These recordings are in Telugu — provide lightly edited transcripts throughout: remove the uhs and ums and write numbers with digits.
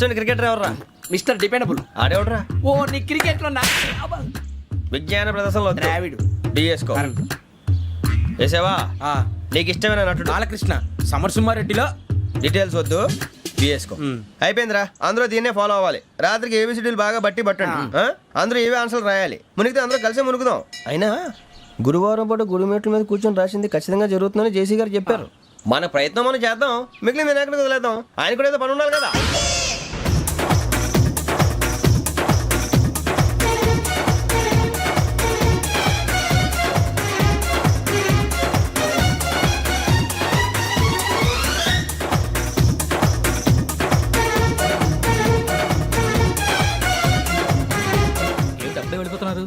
క్రికెటర్ ఎవర్రా? Mister dependable. ఆడేవడరా? ఓ నీ క్రికెట్ లో విజ్ఞాన ప్రదర్శనలో ద్రావిడు డిఎస్కో వేసావా? నీకు ఇష్టమైన నటుడు బాలకృష్ణ. సమర్సింహారెడ్డిలో డీటెయిల్స్ వద్దు, బిఎస్కో అయిపోయిందిరా. అందరూ దీన్నే ఫాలో అవ్వాలి. రాత్రికి ఏబిసిడీలు బాగా బట్టి పట్టండి. అందరూ ఏవే ఆన్సర్లు రాయాలి. మునిగితే అందరూ కలిసి మునుగుదాం. అయినా గురువారం పాటు గురుమేట్ల మీద కూర్చొని రాసింది ఖచ్చితంగా జరుగుతుందని జేసీ గారు చెప్పారు. మన ప్రయత్నం మనం చేద్దాం, మిగిలింది నేను ఎక్కడికి వదిలేద్దాం. ఆయన కూడా ఏదో పని ఉండాలి కదా.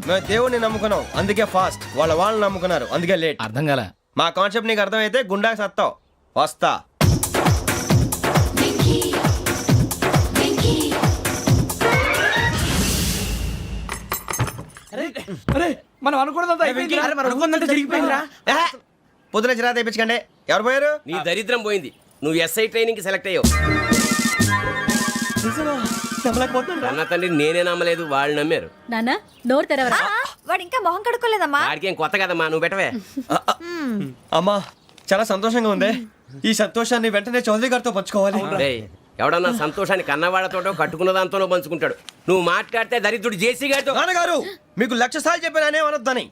మేము దేవుడిని నమ్ముకున్నాం, అందుకే ఫాస్ట్. వాళ్ళని నమ్ముకున్నారు, అందుకే లేట్. అర్థం కాల. మా కాన్సెప్ట్ నీకు అర్థమైతే గుండాకి సత్తావు. వస్తా. మనం అనుకున్నదంతా జరిగిపోయిందిరా. పొద్దున చిరా తెప్పించకండి. ఎవరు పోయారు? నీ దరిద్రం పోయింది. నువ్వు ఎస్ఐ ట్రైనింగ్ కి సెలెక్ట్ అయ్యావు. అన్న తండ్రి నేనే నమ్మలేదు, వాళ్ళు నమ్మారు. నాన్న నోరు తెరవరా. వాడు ఇంకా మొహం కడుక్కోలేదమ్మా. వాడికి ఏం కొత్త కదమ్మా, నువ్వు పెట్టవే. అమ్మా చాలా సంతోషంగా ఉంది. ఈ సంతోషాన్ని వెంటనే చౌదరి గారితో పంచుకోవాలి. రేయ్, ఎవడన్నా సంతోషాన్ని కన్నవాళ్లతోటో కట్టుకున్న దాంతోనో పంచుకుంటాడు. నువ్వు మాట్లాడితే దరిద్రుడు జేసీ గారితో. నాన్నగారు మీకు 1,00,000 సార్లు చెప్పాననే అనొద్దని.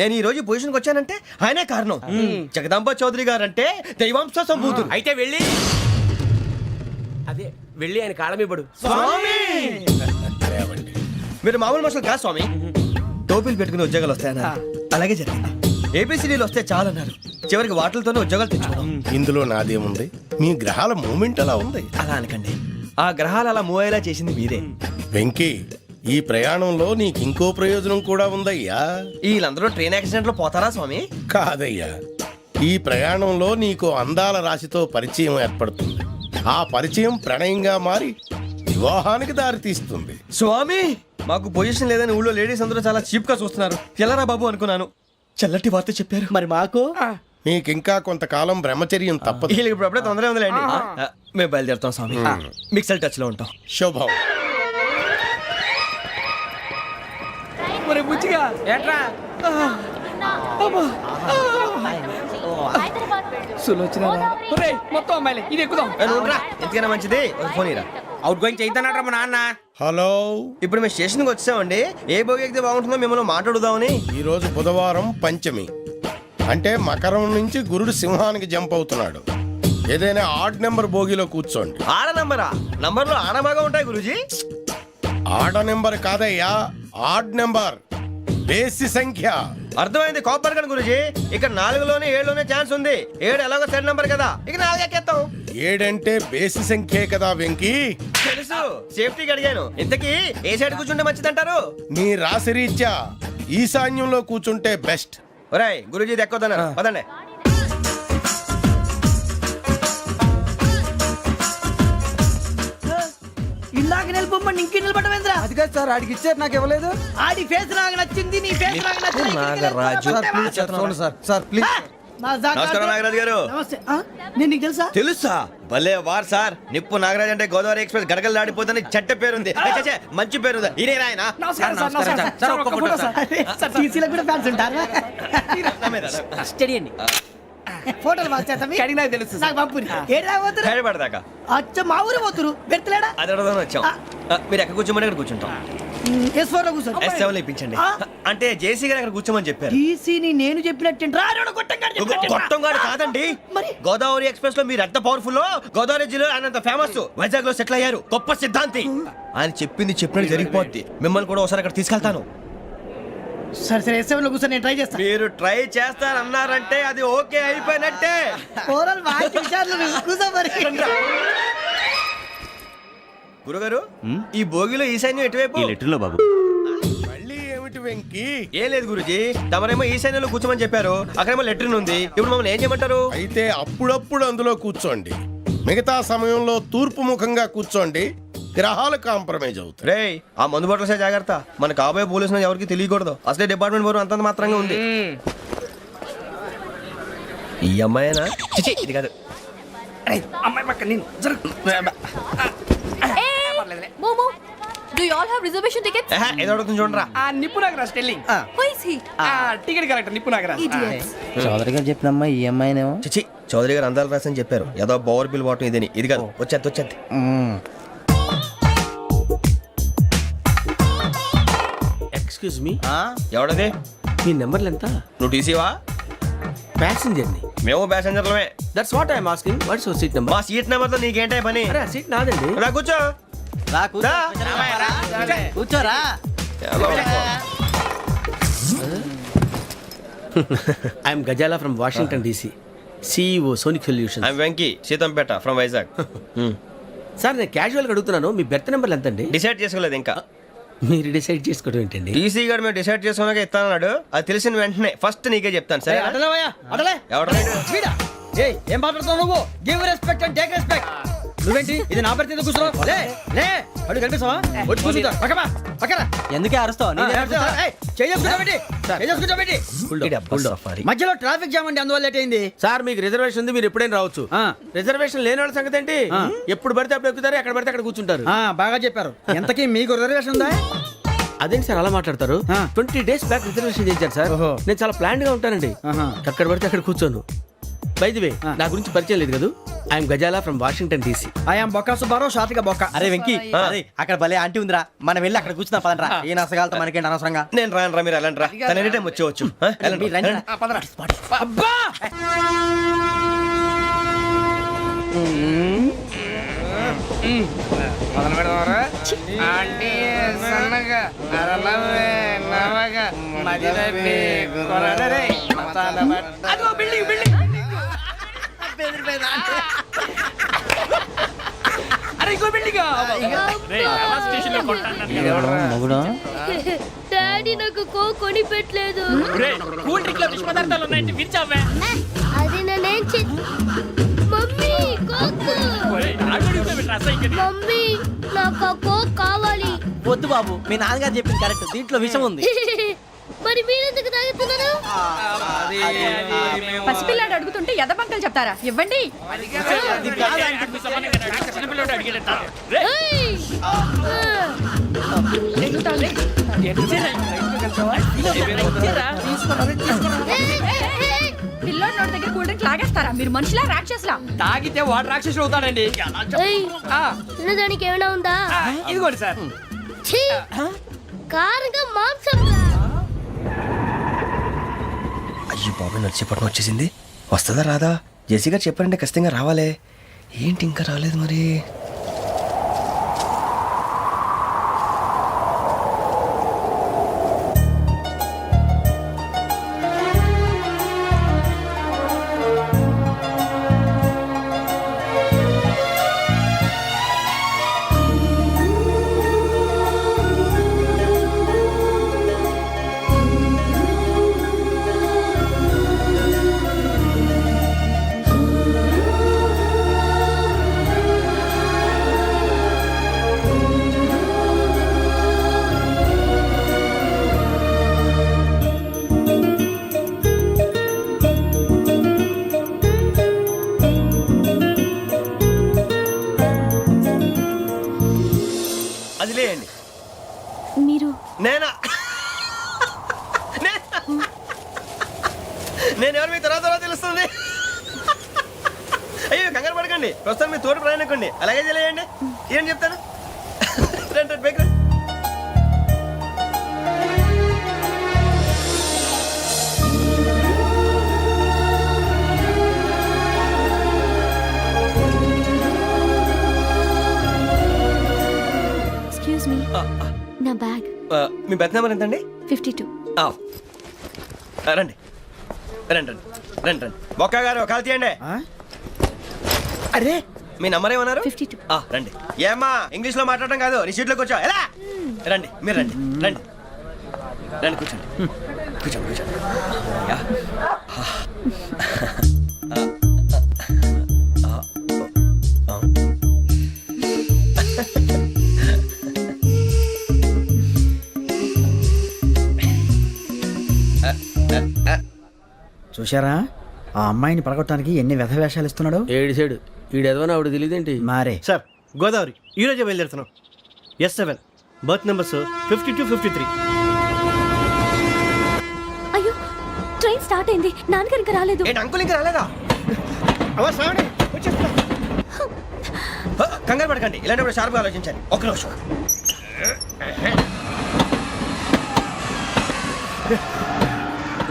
నేను ఈ రోజు పొజిషన్కి వచ్చానంటే ఆయనే కారణం. జగదాంబ చౌదరి గారు అంటే దైవాంశ సంభూతుడు. అయితే వెళ్ళి అదే వెళ్ళి ఆయన కాళ్ళమివ్వడు. మీరు మామూలు మనుషులు కాదు స్వామి. టోపీలు పెట్టుకుని ఉద్యోగాలు వస్తాయన్నారు, అలాగే జరిగింది. ఏబిసిడీలు వస్తే చాలన్నారు, చివరికి వాటిలతోనే ఉద్యోగాలు తెచ్చుకున్నాం. ఇందులో నాదేముంది? మీ గ్రహాల మూమెంట్ అలా ఉంది. అలా అనకండి, ఆ గ్రహాలు అలా మూవ్ అయ్యేలా చేసింది మీరే. వెంకీ, ఈ ప్రయాణంలో నీకు ఇంకో ప్రయోజనం కూడా ఉందయ్యా. వీళ్ళందరూ ట్రైన్ యాక్సిడెంట్ లో పోతారా స్వామి? కాదయ్యా, ఈ ప్రయాణంలో నీకు అందాల రాశితో పరిచయం ఏర్పడుతుంది. ఆ పరిచయం ప్రణయంగా మారి వివాహానికి దారితీస్తుంది. స్వామి మాకు పొజిషన్ లేదని ఊళ్ళో లేడీస్ అందరూ చాలా చీప్ గా చూస్తున్నారు. ఎలారా బాబు అనుకున్నాను. చల్లటి వార్త చెప్పారు. మరి మాకు నీకింకా కొంతకాలం బ్రహ్మచర్యం తప్పదు. వీళ్ళకి ఇప్పుడు అప్పుడే తొందరగా ఉందిలేండి. మేము బయలుదేరుతాం స్వామి. మిక్సల్ టచ్ లో ఉంటాం. శుభం. మరి బుచ్చిగా ఏట్రా సులోచన మొత్తం అమ్మాయిలే. ఇది ఎక్కుదాం. ఎందుకైనా మంచిది ఫోన్ ఇరా. అవుట్ గోయింగ్ చేద్దానట్రా మా నాన్న. హలో, ఇప్పుడు మేము స్టేషన్కి వచ్చామండి. ఏ బోగి ఎక్కితే బాగుంటుందో మిమ్మల్ని మాట్లాడుదామని. ఈ రోజు బుధవారం పంచమి, అంటే మకరం నుంచి గురుడు సింహానికి జంప్ అవుతున్నాడు. ఏదైనా ఆడ్ నెంబర్ బోగిలో కూర్చోండి. ఆడ నంబరా? నంబర్లు ఆడ బాగా ఉంటాయి గురూజీ. ఆడ నెంబర్ కాదయ్యా, ఆడ్ నెంబర్, బేసి సంఖ్య. అర్థమైంది. కాపర్ కానీ గురూజీ, ఇక్కడ 4లోనే 7లోనే ఛాన్స్ ఉంది. 7 ఎలాగో సెడ్ నంబర్ కదా, ఇక 4 ఎక్కేస్తాం. 7 అంటే బేసి సంఖ్యే కదా వెంకీ. తెలుసు, సేఫ్టీకి అడిగాను. ఇంతకీ ఏ సైడ్ కూర్చుంటే మంచిదంటారు? నీ రాశి రీత్యా ఈశాన్యంలో కూర్చుంటే బెస్ట్. ఒరేయ్ గురూజీ దెక్కొద్దన్నారు, పదండి. ఇందాక నిలబొమ్మని ఇంకే నిలబడమేంద్రా? అది కాదు సార్, ఆడికి ఇచ్చారు, నాకు ఇవ్వలేదు. ఆడి ఫేస్ నాకు నచ్చింది, నీ ఫేస్ నాకు నచ్చింది. Nagaraju sir please. నమస్కారం నాగరాజు గారు. నమస్తే. నేను నీకు తెలుసా? తెలుసా? భలే వార్ సార్. నిప్పు నాగరాజ్ అంటే గోదావరి ఎక్స్ప్రెస్ గడగలు దాడిపోతుంది చెట్ట పేరుంది. మంచి పేరు. ఇదే ఆయన. నమస్కారం సార్. నమస్కారం సార్. ఒక్క ఫోటో సార్. సార్ టీసీలో కూడా ఫ్యాన్స్ ఉంటారా? స్టడీ అండి. ఫోటోలు మార్చేస్తాం. కడిగినా తెలుసు. నాకు పంపుని. ఏడా పోతురు? హైదరాబాద్దాకా. అచ్చ మా ఊరు పోతురు. పెడతలేడా? అది అడగదామని వచ్చాం. మీరు ఎక్కడ కూర్చోమని అక్కడ కూర్చుంటాం. S4 లో కూర్చో. S7 లో ఇప్పించండి. అంటే జేసీ గారు అక్కడ కూర్చోమని చెప్పారు. టీసీని నేను చెప్పినట్టు గొట్టంగాడు కాదండి. గోదావరి ఎక్స్ప్రెస్ లో మీరు ఎంత పవర్ఫుల్, గోదావరి జిల్లా ఆయన ఫేమస్. వైజాగ్ లో సెటిల్ అయ్యారు. గొప్ప సిద్ధాంతి. ఆయన చెప్పింది చెప్పినట్టు జరిగిపోద్ది. మిమ్మల్ని కూడా ఒకసారి అక్కడ తీసుకెళ్తాను. సరే సరే, S7 లో కూర్చొని నేను ట్రై చేస్తాను. మీరు ట్రై చేస్తారన్నారంటే అది ఓకే అయిపోయినట్టే. గురుగారు, ఈ భోగిలో ఈశాన్యం ఎటువైపు? లెటర్లో బాబు. మళ్ళీ ఏమిటి వెంకీ? ఏం లేదు గురుజీ, తమరేమో ఈశాన్యంలో కూర్చోమని చెప్పారు. అక్కడేమో లెటర్ ఉంది. ఇప్పుడు మమ్మల్ని ఏం చేయమంటారు? అయితే అప్పుడప్పుడు అందులో కూర్చోండి. మిగతా సమయంలో తూర్పు ముఖంగా కూర్చోండి. గ్రహాలు కాంప్రమైజ్ అవుతాయి. రేయ్, ఆ మందు బాటలసే జాగ్రత్త. మన కాబోయే పోలీసులు ఎవరికి తెలియకూడదు. అసలే డిపార్ట్మెంట్ బోరు అంతంత మాత్రంగా ఉంది. ఈ అమ్మాయినా? చిచి, ఇది కాదు. అమ్మాయి పక్క నేను Do you all have reservation tickets? ఏదో అడుగుతుంది చూడరా. ఆ నిప్పు Nagaraj telling Who is he? Ticket correct నిప్పు నాగరాజ్ Idiots. చౌదరి గారు చెప్పినమ్మా ఈ అమ్మాయినేమో. చిచి చౌదరి గారు అందాలు రాసని చెప్పారు. ఏదో బోర్ బిల్ బాటం ఇదని. ఇది కాదు, వచ్చేది. Excuse me, ఎవడది? మీ నెంబర్లు ఎంత? నువ్వు టీసీవా? ప్యాసింజర్ ని. మేము ప్యాసెంజర్లమే. That's what I'm asking. What's your seat number? మా సీట్ నెంబర్ తో నీకేంటే పని? అరే సీట్ నాదండి. రా కూర్చో. రా కూర్చో. రా. కూర్చోరా. I'm Ghazala from Washington DC, CEO sonic solution. I'm Venky Seethampeta from Vizag. Sir నేను క్యాజువల్గా అడుగుతున్నాను, మీ బెర్త్ నెంబర్లు ఎంత అండి? డిసైడ్ చేసుకోలేదు ఇంకా. మీరు డిసైడ్ చేసుకోవడం ఏంటండి? టీసీ గారు మేము డిసైడ్ చేసుకున్నాక ఇస్తానన్నాడు. అది తెలిసిన వెంటనే ఫస్ట్ నీకే చెప్తాను. సరే ఎవడ ఏం మాట్లాడుతున్నావు నువ్వు? Give respect and take respect. నువ్వేంటి ఇది నా పరిస్థితి కూర్చున్నావు? లే లే అడుగు కనిపిస్తావా? వచ్చి కూర్చుంటా. పక్కమా పక్కరా. ఎందుకే అరుస్తావు? మధ్యలో ట్రాఫిక్ జామ్ అండి, అందువల్ల లేట్ అయింది. సార్ మీకు రిజర్వేషన్ ఉంది, మీరు ఎప్పుడైనా రావచ్చు. రిజర్వేషన్ లేని వాళ్ళ సంగతి ఏంటి? ఎప్పుడు పడితే అప్పుడు ఎక్కుతారు, ఎక్కడ పడితే అక్కడ కూర్చుంటారు. బాగా చెప్పారు. ఎంతకీ మీకు రిజర్వేషన్ ఉందా? అదేంటి సార్ అలా మాట్లాడతారు? 20 days బ్యాక్ రిజర్వేషన్ చేశారు సార్. నేను చాలా ప్లాన్డ్ గా ఉంటానండి. అక్కడ పడితే అక్కడ కూర్చోను. బై ది వే, నా గురించి పరిచయం లేదు కదా. I'm Ghazala from Washington DC. I'm Bokka Subbarao, షాతిక బొక్క. అరే వెంకీ, అక్కడ భలే ఆంటీ ఉందిరా, మనం వెళ్ళి అక్కడ కూర్చున్నా పదనరా. ఏ నసగాలతో మనకేంటి అనవసరంగా. నేను రాను రా, మీరు వెళ్ళండి రా. తన ఎనీ టైం వచ్చేవచ్చు. అబ్బా మొదలు పెడదామరా? ఆంటీ సన్నగా అరలవే నవగా మదిరపి కొరడరే మతాల బట్ట. అదిగో బిల్డింగ్. అరే ఇంకో బిల్డింగ్. డాడీ నాకు కొని పెట్టలేదు. కూల్ డ్రింక్ లో విష పదార్థాలు ఉన్నాయంటే విరిచావే. అది నేనేం మమ్మీ కోక్. మమ్మీ నాకు ఆ కోక్ కావాలి. వద్దు బాబు, మీ నాన్నగారు చెప్పింది కరెక్ట్, దీంట్లో విషయం ఉంది. మరి మీరెందుకు తాగుతున్నారు? పసిపిల్లాడు అడుగుతుంటే ఎదబంకలు చెప్తారా? ఇవ్వండి. ఏయ్! పిల్లోడు నోటి దగ్గర కూల్ డ్రింక్ లాగేస్తారా? మీరు మనుషులా రాక్షసులా? తాగితే వాడు రాక్షసుడు అవుతాడండి. ఏయ్! తినడానికి ఏమైనా ఉందా? ఇదిగోండి సార్. ఛీ! కారంగా మాంసం. అయ్యో బాబు, నడిచేపట్నం వచ్చేసింది. వస్తుందా రాదా? జెసీ గారు చెప్పారంటే ఖచ్చితంగా రావాలే. ఏంటి ఇంకా రాలేదు మరి? అది లేయండి. మీరు నేనా? నేను ఎవరు మీ తర్వాత తెలుస్తుంది. అయ్యో కంగారు పడకండి, ప్రస్తుతం మీ తోటి ప్రయాణకండి. అలాగే తెలియండి. ఏం చెప్తాను. రండి బైక్ రండి. ఎక్స్క్యూజ్ మీ, నా బ్యాగ్. మీ బెత్ నెంబర్ ఎంతండి? 52. రండి రండి రండి రండి రండి. బొక్క గారు కాల్ తీయండి. అరే మీ నంబర్ ఏమన్నారు? 52. రండి. ఏమ్మా ఇంగ్లీష్ లో మాట్లాడడం కాదు, నీ సీట్లోకి వచ్చా. ఎలా రండి, మీరు రండి రండి రండి, కూర్చోండి కూర్చోండి కూర్చోండి. యా. చూశారా, ఆ అమ్మాయిని పడగొట్టడానికి ఎన్ని వ్యధ వేషాలు ఇస్తున్నాడు. ఏడు సైడు ఈడెదవని ఆవిడ తెలియదేంటి? మారే సార్ గోదావరి ఈరోజే బయలుదేరుతున్నాం. S7 berth numbers 52-53. అయ్యో ట్రైన్ స్టార్ట్ అయింది, నాన్నగారు ఇంకా రాలేదు. ఏంటి అంకుల్ ఇంకా రాలేదా? కంగారు పడకండి, ఇలాంటప్పుడు షార్ప్గా ఆలోచించండి. ఒక్క నిమిషం.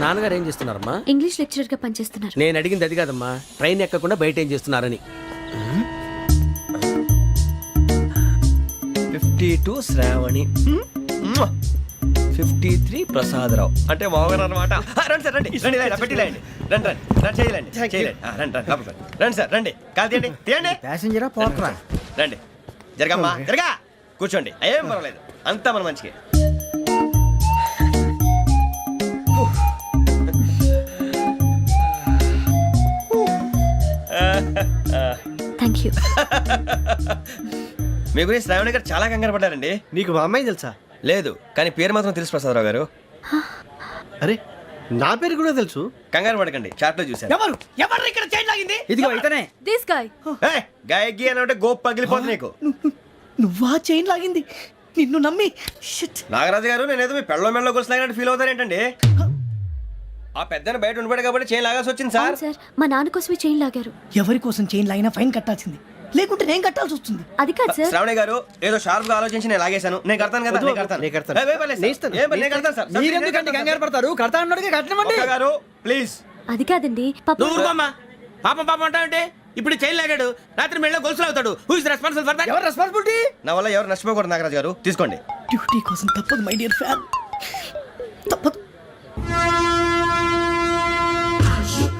నాన్నగారు ఏం చేస్తున్నారమ్మా? ఇంగ్లీష్ లెక్చరర్ గా పనిచేస్తున్నారు. నేను అడిగింది అది కాదమ్మా, ట్రైన్ ఎక్కకుండా బయట ఏం చేస్తున్నారని. 52 శ్రావణి, 53 ప్రసాదరావు అంటే మామగారు అనమాట. రండి సార్, రండి రండి, ఇలా పెట్టి లేండి. రండి రండి రండి, చేయలేండి చేయలేండి. రండి రండి లోపలికి రండి. రండి సార్, రండి. కాదు తీయండి తీయండి. ప్యాసింజరా పోట్రా. రండి, జరగమ్మా జరగా, కూర్చోండి. ఏం పర్వాలేదు, అంతా మన మంచిగా. Thank you. మీ గురించి శ్రావణి గారు చాలా కంగారు పడ్డారండి. నీకు మా అమ్మాయి తెలుసా? లేదు, కానీ పేరు మాత్రం తెలుసు ప్రసాదరావు గారు. అరే నా పేరు కూడా తెలుసు. కంగారు పడకండి, చాట్లో చూశాను. ఎవరు ఎవరు ఇక్కడ చైన్ లాగింది? ఇదిగో ఇతనే. This guy. గాయకి అని అంటే గోప్ పగిలిపోతుంది నీకు. నువ్వా చైన్ లాగింది? నిన్ను నమ్మి షిట్. నాగరాజు గారు, నేనేదో మీ పెళ్ళ మెళ్ళ గురిసిలాగినట్టు ఫీల్ అవుతారేంటండి? ఆ పెద్దని బయట ఉండిపోయాడు కాబట్టి చేయి లాగాల్సి వచ్చింది సార్. అవును సార్, మా నాన్న కోసమే చైన్ లాగారు. ఎవరి కోసం చైన్ లాగినా ఫైన్ కట్టాల్సింది, లేకుంటే నేను కట్టాల్సి వస్తుంది. అది కాదు సార్. శ్రావణి గారు, ఏదో షార్ప్ గా ఆలోచించి నేను లాగేశాను. నేను కడతాను కదా, నేను కడతాను. నేను కడతాను. ఏ, పర్లేదు సార్. ఏం పర్లేదు, నేను కడతాను సార్. మీరెందుకంటే కంగారు పడతారు? కడతా అన్నాడుగా కట్టమండి. ఒక్క గారు ప్లీజ్. అది కాదండి పాపం. నువ్వు ఊరుకోమ్మా. పాపం పాపం అంటావంటే ఇప్పుడు చైన్ లాగాడు, రాత్రి మెళ్ళ గొలుసులు అవుతాడు. Who is responsible for that? ఎవరు రెస్పాన్సిబిలిటీ? నా వల్ల ఎవరు నష్టపోకూడదు నాగరాజు గారు, తీసుకోండి. డ్యూటీ కోసం తప్పదు మై డియర్ ఫ్యాన్, తప్పదు.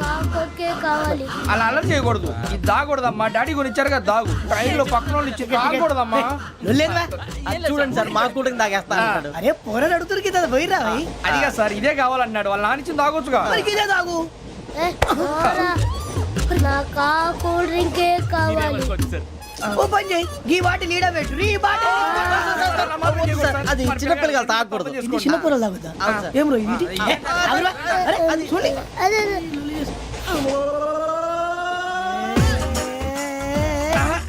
కాకొక్కే కావాలి. అలా అలర్ట్ చేయకూడదు. ఇది దాగకూడదమ్మా. డాడీ కొని ఇచ్చారు కదా దాగు. ట్రైన్ లో పక్కన వాళ్ళు ఇచ్చి దాగకూడదమ్మా. లొల్లేంరా? చూడండి సార్, మా కూడా తాగేస్తా. అరే పోరాడు అడుగుతారు కదా, పోయిరా భయ్. అదిగా సార్, ఇదే కావాలన్నాడు. వాళ్ళ నాన్న ఇచ్చింది తాగొచ్చుగా. మరి ఇదే తాగు. ఏ, పోరా. నాకు ఆ కూల్ డ్రింకే కావాలి. ఓ పని చేయి, ఈ బాటి లీడ పెట్టు. ఈ బాటి అది చిన్నపిల్లలు తాగకూడదు. ఇది చిన్న పొరలు తాగుతా. ఏం రో ఇది? ఆగురా. అరే అది చూడండి. అదే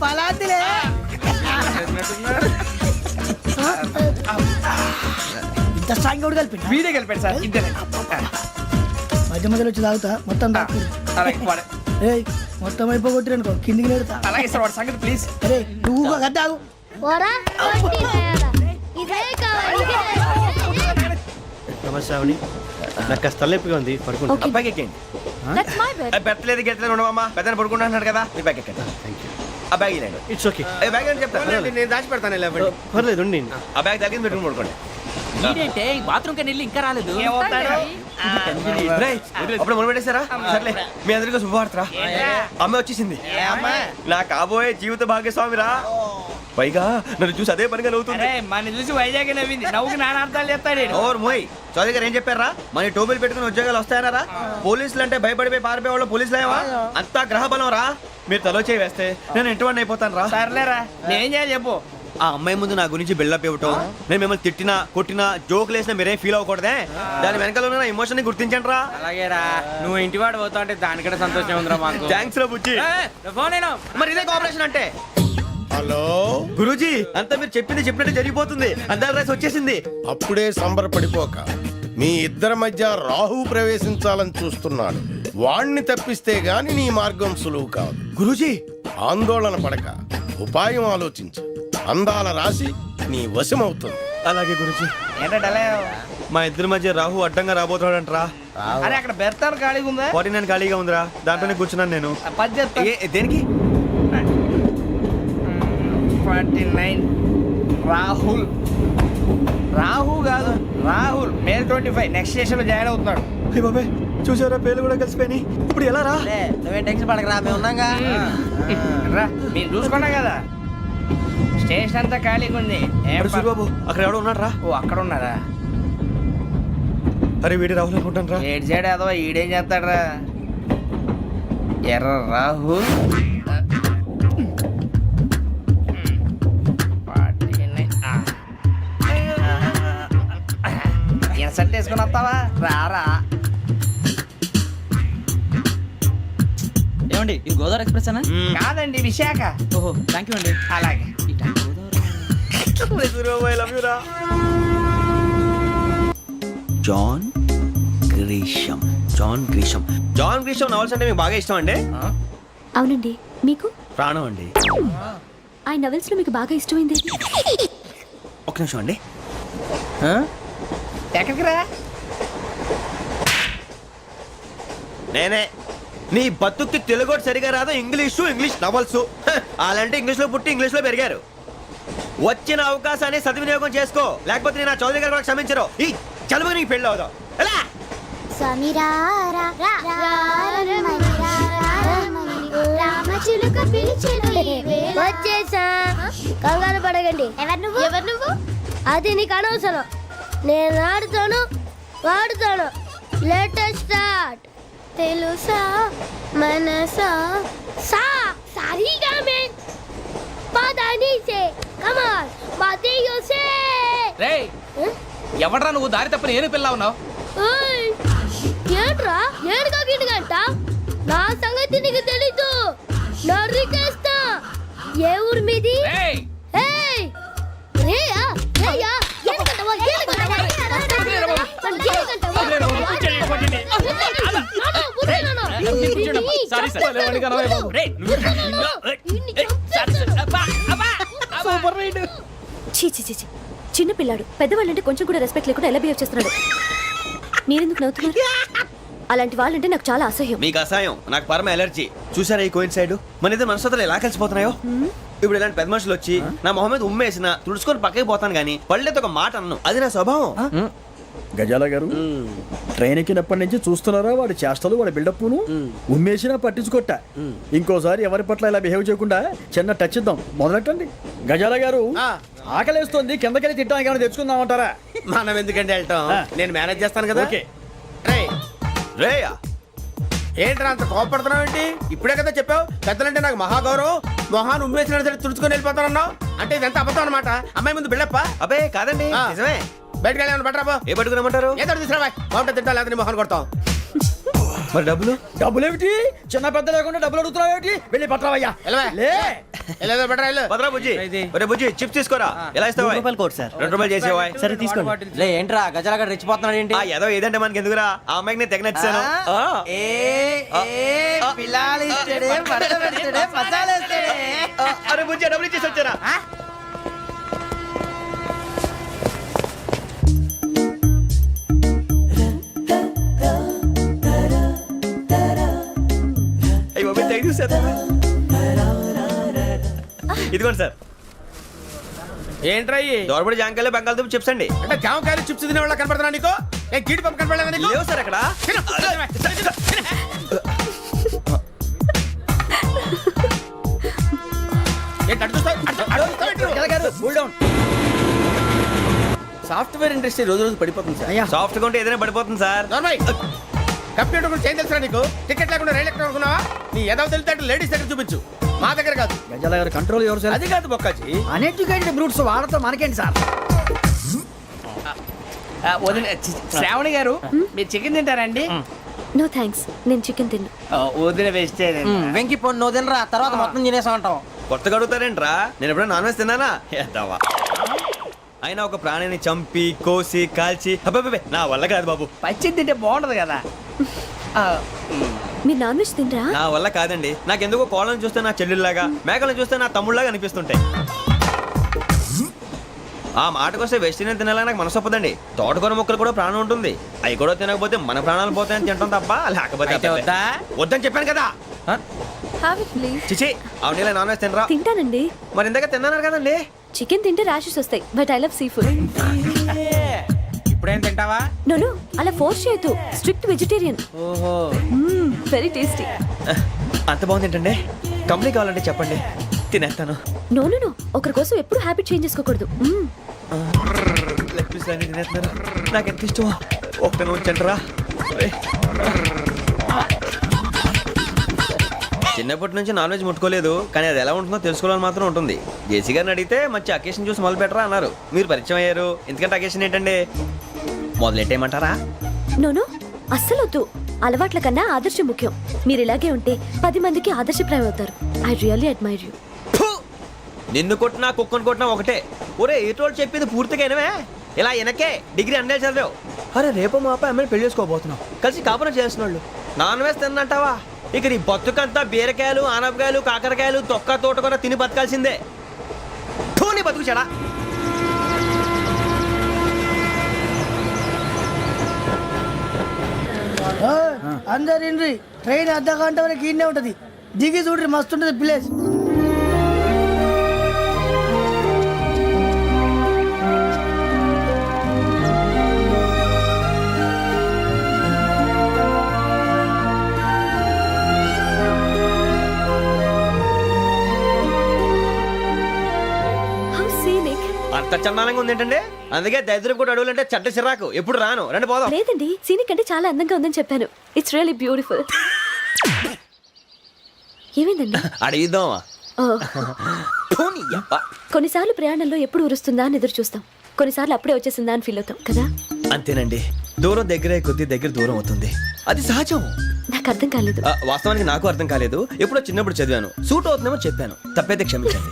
పలాతిలే. ఇంత స్ట్రాంగ్ కూడా కలిపి వీడే గెలిపాడు సార్. ఇద్దరే. మధ్య మధ్యలో వచ్చి తాగుతా, మొత్తం తాగు. అలాగే వాడు- ఏయ్ మొత్తం అయిపోగొట్టిరనుకో కిందికి నేడుతా. అలాగే సార్, వాడి సంగతి ప్లీజ్. అరే నువ్వు కదా తాగు. పోరా, వడ్డీ తయారా. ఇదే కావాలి, ఇదే. నమస్తే శ్రావణి, నాకు కాస్త తలెప్పిగా ఉంది, పడుకుంటా. ఓకే. అబ్బాయికి ఎక్కండి. That's my bed. పెట్టలేదు గెట్టలేదు ఉండవమ్మా. పెద్దని పడుకుంటున్నాడు కదా, మీ బ్యాగ్ ఎక్కండి. ఆ బ్యాగ్ ఇలాండి. It's okay. బ్యాగ్ అని చెప్తాను. నేను దాచి పెడతాను. పర్లేదు ఉండి. ఆ బ్యాగ్ తగ్గింది పెట్టుకుని పడుకోండి. బాత్రూమ్ కి వెళ్ళి ఇంకా రాలేదు. రేయ్, అప్పుడు మొదలు పెట్టేశారా? సర్లే, మీ అందరికీ శుభవార్తరా. అమ్మ వచ్చేసింది. నా కాబోయే జీవిత భాగ్యస్వామిరా. పైగా నన్ను చూసి అదే పనిగా నవ్వుతుంది. అరే మన చూసి వైజాగ్ నవ్వింది. నవ్వుకి నాన్న అర్థాలు చెప్తాడు. ఓర్ మోయ్, చౌదరి గారు ఏం చెప్పారా? మన టోబీలు పెట్టుకుని ఉద్యోగాలు వస్తాయన్నారా? పోలీసులు అంటే భయపడిపోయి పారిపోయే వాళ్ళు పోలీసులు అయ్యవా? అంతా గ్రహ బలం రా. మీరు తలో చేయి వేస్తే నేను ఇంటివాడిని అయిపోతాను రా. సర్లేరా, నేనేం చేయాలి చెప్పు. ఆ అమ్మాయి ముందు నా గురించి బిల్డప్ ఇవ్వటం, నేను మిమ్మల్ని తిట్టినా కొట్టినా జోకులు వేసినా మీరేం ఫీల్ అవ్వకూడదే. దాని వెనకాల ఉన్న ఎమోషన్ ని గుర్తించండి రా. అలాగేరా, నువ్వు ఇంటివాడు పోతా అంటే దానికంటే సంతోషం ఉందిరా మాకు. థ్యాంక్స్ రా బుజ్జి. ఫోన్ అయినా మరి ఇదే కోఆపరేషన్ అంటే. హలో గురూజీ, అంతా మీరు చెప్పింది చెప్పినట్టు జరిగిపోతుంది. అందాల రైస్ వచ్చేసింది. అప్పుడే సంబరపడిపోక. మీ ఇద్దరి మధ్య రాహు ప్రవేశించాలని చూస్తున్నాడు. వాణ్ణి తప్పిస్తే గాని నీ మార్గం సులువు కాదు. గురూజీ, ఆందోళన పడక, ఉపాయం ఆలోచించు. అందాల రాశి నీ వశమవుతుంది. అలాగే గురూజీ. ఏంటంటే మా ఇద్దరి మధ్య రాహు అడ్డంగా రాబోతున్నాడంటరా. అరే అక్కడ బెర్తాలు ఖాళీగా ఉందా? 49 ఖాళీగా ఉందిరా, దాంట్లోనే కూర్చున్నాను నేను. పది చెప్తా. దేనికి? 49 రాహుల్. రాహు కాదు, రాహుల్. మే 25 నెక్స్ట్ స్టేషన్ లో జాయిన్ అవుతున్నాడు. అయ్య బాబాయ్, చూసారా పేర్లు కూడా కలిసిపోయినాయి. ఇప్పుడు ఎలా రా? నువ్వేం టెన్షన్ పడకరా, మేము ఉన్నాగా. రా, మీరు చూసుకున్నా కదా స్టేషన్ అంతా ఖాళీగా ఉంది. ఏం అరే సూరిబాబు, అక్కడ ఎవడో ఉన్నాడు రా. ఓ అక్కడ ఉన్నారా? అరే వీడి రాహుల్ అనుకుంటాను రా. ఏడు సైడ్ ఏదో ఈడేం చేస్తాడరా? ఎర్ర రాహుల్. 49. ఇన్సల్ట్ వేసుకుని వస్తావా? రారా. ఏమండి, ఇది గోదావరి ఎక్స్ప్రెస్ అనా? కాదండి, విశాఖ. ఓహో, థ్యాంక్ యూ అండి. అలాగే. John Grisham. John Grisham. John Grisham novels అంటే మీకు బాగా ఇష్టం అండి? అవునండి, మీకు? ప్రాణం అండి. ఆ నవెల్స్ లో మీకు బాగా ఇష్టమైంది? ఒక నిమిషం అండి. ఎక్కడికి రా? నేనే. నీ బతుక్కి తెలుగు సరిగా రాదు, ఇంగ్లీష్ నవల్స్. అలాంటి ఇంగ్లీష్ లో పుట్టి ఇంగ్లీష్ లో పెరిగారు. వచ్చిన అవకాశాన్ని సద్వినియోగం చేసుకో, లేకపోతే నేను ఆ చౌదరి గారు కూడా క్షమించరు. ఈ చదువు నీకు పెళ్ళి అవుదాం. ఎలా? స్వామి వచ్చేసా. కంగారు పడగండి. ఎవరు నువ్వు? అది నీకు అనవసరం. నేను ఆడుతాను, వాడుతాను. Latest start. తెలుసా మనసా సా సారీగా మే పదని సే కమాన్ బాతియో సే. రేయ్, ఎవడ్రా నువ్వు? దారి తప్పని ఏను పిల్ల ఉన్నావు? ఓయ్ ఏంట్రా ఏడుగా గిడుగంట? నా సంగతి నీకు తెలీదు. నరికేస్తా. ఏ ఊరు మీది? రేయ్, ఏయ్ రేయా రేయా ఏడుగంటవా ఏడుగంటవా చిన్న పిల్లాడు. పెద్దవాళ్ళంటే కొంచెం కూడా రెస్పెక్ట్ లేకుండా ఎలా బిహేవ్ చేస్తున్నాడు. మీరెందుకు నవ్వుతున్నారు? అలాంటి వాళ్ళంటే నాకు చాలా అసహ్యం. మీకు అసహాయం, నాకు పరమ ఎలర్జీ. చూసారా ఈ కోయిన్ సైడ్? మన ఇద్దరు మనస్తత్వాలు ఎలా కలిసిపోతున్నాయో. ఇప్పుడు ఇలాంటి పెద్ద మనుషులు వచ్చి నా మొహం మీద ఉమ్మేసిన తుడుచుకొని పక్కకి పోతాను కానీ పళ్ళేతో ఒక మాట అన్ను. అది నా స్వభావం. గజాల గారు ట్రైన్ ఎక్కినప్పటి నుంచి చూస్తున్నారా వాడి చేష్టలు, వాడి బిల్డప్ను? ఉమ్మేసినా పట్టించుకోట. ఇంకోసారి ఎవరి పట్ల ఇలా బిహేవ్ చేయకుండా చిన్న టచ్ ఇద్దాం. మొదలెట్టండి. గజాల గారు ఆకలేస్తోంది, కిందకెళ్ళి తిట్టడానికి ఏమైనా తెచ్చుకుందామంటారా? మనం ఎందుకంటే వెళ్తాం, నేను మేనేజ్ చేస్తాను కదా. ఓకే. రేయా ఏంట్రా అంత కోపడుతున్నావు ఏంటి? ఇప్పుడే కదా చెప్పావు పెద్దలంటే నాకు మహాగౌరవం, మొహాన్ని ఉమ్మేసిన సరే తుడుచుకొని వెళ్ళిపోతానన్నావు. అంటే ఇదంతా అబద్ధం అనమాట. అమ్మాయి ముందు బిల్డప్ప. అబ్బే కాదండి, నిజమే. బయటకు వెళ్ళాను బట్రాబో. ఏ పట్టుకురమ్మంటారు? ఏదో తీసుకురా, బాగుంటుంది తింటా, లేకపోతే మొహాన్ని కొడతాం. మరి డబ్బులు? డబ్బులేమిటి? చిన్న పెద్ద లేకుండా డబ్బులు అడుగుతున్నావు ఏమిటి? వెళ్ళి పట్టరావయ్యా. వెళ్ళేదో బట్రా వెళ్ళు. భద్రా బుజ్జి, ఒరే బుజ్జి చిప్స్ తీసుకోరా. ఎలా ఇస్తావా? Court sir. 2 రూపాయలు చేసేవా? సరే తీసుకోండి. లే ఏంట్రా గజాల రెచ్చిపోతున్నాడు ఏంటి? ఆ ఏదో ఏదంటే మనకి ఎందుకురా? ఆ అమ్మాయికి నేను తెగ నచ్చాను. అరే బుజ్జి డబ్బులు ఇచ్చేసి వచ్చారా? ఇదిగోండి సార్. ఏంట్రా దోరబడి జాంకాయలు బంగాళదుంప చిప్స్ అండి. అంటే జామకాయలు చిప్స్ తినే వాళ్ళ కనపడుతున్నా నీకు? ఏ గీడి పంప కనపడలేదా నీకు? లేవు సార్ అక్కడ. సాఫ్ట్వేర్ ఇండస్ట్రీ రోజు రోజు పడిపోతుంది సార్. సాఫ్ట్ గా ఉంటే ఏదైనా పడిపోతుంది సార్. కంప్యూటర్ గురించి ఏం తెలుసా నీకు? టికెట్ లేకుండా రైలు ఎక్కడ అనుకున్నావా? నీ ఏదో తెలితే లేడీస్ దగ్గర చూపించు, మా దగ్గర కాదు. గజాల గారు కంట్రోల్ ఎవరు సార్? అది కాదు బొక్కాజీ. అన్ఎడ్యుకేటెడ్ బ్రూట్స్ వాడతో మనకేంటి సార్? శ్రావణి గారు మీరు చికెన్ తింటారండి? నో థ్యాంక్స్, నేను చికెన్ తిన్ను. వదిన వెజిటేరియన్. వెంకి పొన్ను నువ్వు తినరా, తర్వాత మొత్తం తినేసా ఉంటాం. కొత్తగా అడుగుతారేంట్రా? నేను ఎప్పుడైనా నాన్ వెజ్ తిన్నానా? ఎద్దావా. అయినా ఒక ప్రాణిని చంపి కోసి కాల్చి అబ్బబ్బే నా వల్ల కాదు బాబు. పచ్చి తింటే బాగుంటది కదా. మీరు నాన్ వెజ్ తినరా? నా వల్ల కాదండి. నాకెందుకో కోళ్ళని చూస్తే నా చెల్లెళ్ళలాగా, మేకలను చూస్తే నా తమ్ముళ్ళలాగా అనిపిస్తుంటాయి. ఆ మాటకొస్తే వెజిటేరియన్ తినాలని నాకు మనసు ఒప్పదండి. తోటకూర మొక్కలు కూడా ప్రాణం ఉంటుంది. అవి కూడా తినకపోతే మన ప్రాణాలు పోతాయని తింటాం తప్ప లేకపోతే వద్దని చెప్పాను కదా. Have it please. చిచి అవునీ నాన్ వెజ్ తినరా? తింటానండి. మరి ఇందాక తిన్నాను కదండి. చికెన్ తింటే ర్యాషెస్ వస్తాయి, but I love sea food. ఇప్పుడేం తింటావా? నో అలా ఫోర్స్ చేయొద్దు. Strict vegetarian. ఓహో, వెరీ టేస్టీ. అంత బాగుంది ఏంటండి? కంప్లీట్ కావాలంటే చెప్పండి, తినేస్తాను. నో ఒకరి కోసం ఎప్పుడు హ్యాబిట్ చేంజ్ చేసుకోకూడదు. లెగ్ పీస్ అన్ని తినేస్తున్నారు. నాకు ఎంత ఇష్టమో ఒకటే ఉంచండిరా. చిన్నప్పటి నుంచి నాన్ వెజ్ ముట్టుకోలేదు, కానీ అది ఎలా ఉంటుందో తెలుసుకోవాలని మాత్రం ఉంటుంది. జేసీ గారిని అడిగితే మంచి అకేషన్ చూసి మొదలు పెట్టరా అన్నారు. మీరు పరిచయం అయ్యారు, ఎందుకంటే అకేషన్ ఏంటండి? మొదలెట్టేయమంటారా? నో అస్సలు వద్దు. అలవాట్ల కన్నా ఆదర్శం ముఖ్యం. మీరు ఇలాగే ఉంటే 10 మందికి ఆదర్శప్రాయం అవుతారు. I really admire you. నిన్ను కొట్టినా కుక్కను కొట్టినా ఒకటే. ఒరే ఏటోళ్ళు చెప్పింది పూర్తిగా వినవే. ఇలా వెనకే డిగ్రీ అన్నే చదివావు. అరే రేపు మా అబ్బాయి అమ్మాయిని పెళ్లి చేసుకోబోతున్నావు, కలిసి కాపురం చేస్తున్నాళ్ళు. నాన్ వేసి తిన్నంటావా? ఇక నీ బతుకంతా బీరకాయలు, ఆనపకాయలు, కాకరకాయలు, తొక్క తోట కూడా తిని బతకాల్సిందే. నీ బతుకు చెడా. అందరు ఇండ్రి ట్రైన్ అర్ధ గంట వరకు ఇన్నే ఉంటది. దిగి చూడ్రి మస్తు ఉంటది ప్లేస్. How scenic. అంత చందానంగా ఉంది ఏంటండి? అందుకే దరిద్రం కూడా అడవులంటే చెడ్డ చిరాకు. ఎప్పుడు రాను, రండి పోదాం. లేదండి, సీనిక్ అంటే చాలా అందంగా ఉందని చెప్పాను. It's really beautiful. ఏమైందండి? అడిగిద్దామా? ఓ, కొన్నిసార్లు ప్రయాణంలో ఎప్పుడు ఉరుస్తుందా అని ఎదురు చూస్తాం, కొన్నిసార్లు అప్పుడే వచ్చేసిందా అని ఫీల్ అవుతాం కదా. అంతేనండి, దూరం దగ్గరే కొద్ది దగ్గర దూరం అవుతుంది. అది సహజం. నాకు అర్థం కాలేదు. వాస్తవానికి నాకు అర్థం కాలేదు. ఎప్పుడో చిన్నప్పుడు చదివాను, సూట్ అవుతుందేమో చెప్పాను. తప్పైతే క్షమించండి.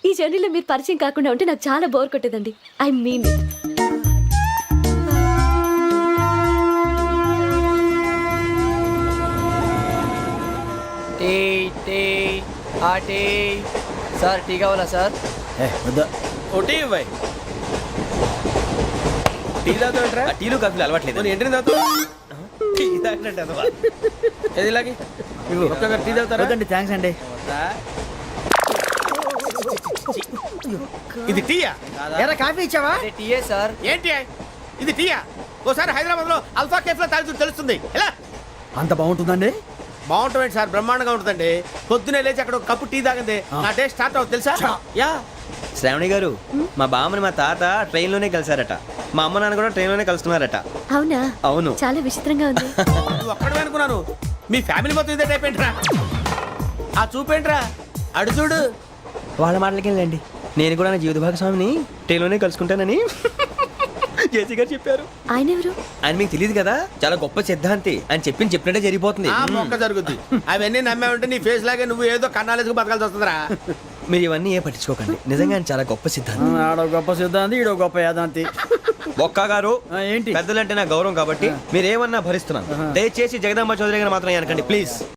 ఈ జర్నీలో మీరు పరిచయం కాకుండా ఉంటే నాకు చాలా బోర్ కొట్టేదండి. I mean it. Tea tea ఆ టీ సార్ టీ కావాలా సార్? వద్దా. ఒకటి ఇవ్వాయి. టీ తాగుతాంట్రా? టీలు కాఫీలు అలవాట్లేదు. ఏంటి తాగుతావు? టీ తాగినట్టు అదవా? ఏది ఇలాగే ఒక్కొక్కరు టీ తాగుతారా? వద్దండి, థ్యాంక్స్ అండి. ఇది టీయా? ఎరా కాఫీ ఇచ్చావా? టీయే సార్. ఏంటి ఇది టీయా? ఓసారి హైదరాబాద్ లో అల్ఫా కేఫ్ లో తాగుతూ తెలుస్తుంది. ఎలా అంత బాగుంటుందండి? బాగుంటుంది సార్, బ్రహ్మాండంగా ఉంటుందండి. పొద్దునే లేచి అక్కడ ఒక కప్పు టీ తాగింది నా డే స్టార్ట్ అవుతుంది తెలుసా? యా శ్రావణి గారు, మా బామ్మని మా తాత ట్రైన్ లోనే కలిసారట. మా అమ్మ నాన్న కూడా ట్రైన్ లోనే కలుస్తున్నారట. అవునా? అవును. చాలా విచిత్రంగా ఉంది. నువ్వు ఒక్కడే అనుకున్నాను, మీ ఫ్యామిలీ మొత్తం ఇదే టైప్ ఏంట్రా? ఆ చూపేంట్రా, అడు చూడు. వాళ్ళ మాటలకి వెళ్ళండి. నేను కూడా నా జీవిత భాగస్వామిని ట్రైన్ లోనే కలుసుకుంటానని జేసీ గారు చెప్పారు. ఆయన ఎవరు? ఆయన మీకు తెలియదు కదా, చాలా గొప్ప సిద్ధాంతి అని చెప్పినట్టే జరిగిపోతుంది. ఆ మొక్క జరుగుద్ది. అవన్నీ నమ్మే ఉంటే నీ ఫేస్ లాగే నువ్వు ఏదో కన్నాలేసుకు బతకాల్సి వస్తుందిరా. మీరు ఇవన్నీ ఏ పట్టించుకోకండి. నిజంగా ఆయన చాలా గొప్ప సిద్ధాంతి. ఆడో గొప్ప సిద్ధాంతి, ఈడో గొప్ప యాదాంతి. ఒక్క గారు, ఏంటి? పెద్దలంటే నా గౌరవం కాబట్టి మీరేమన్నా భరిస్తున్నాను. దయచేసి జగదాంబ చౌదరి గారు మాత్రం అనకండి ప్లీజ్.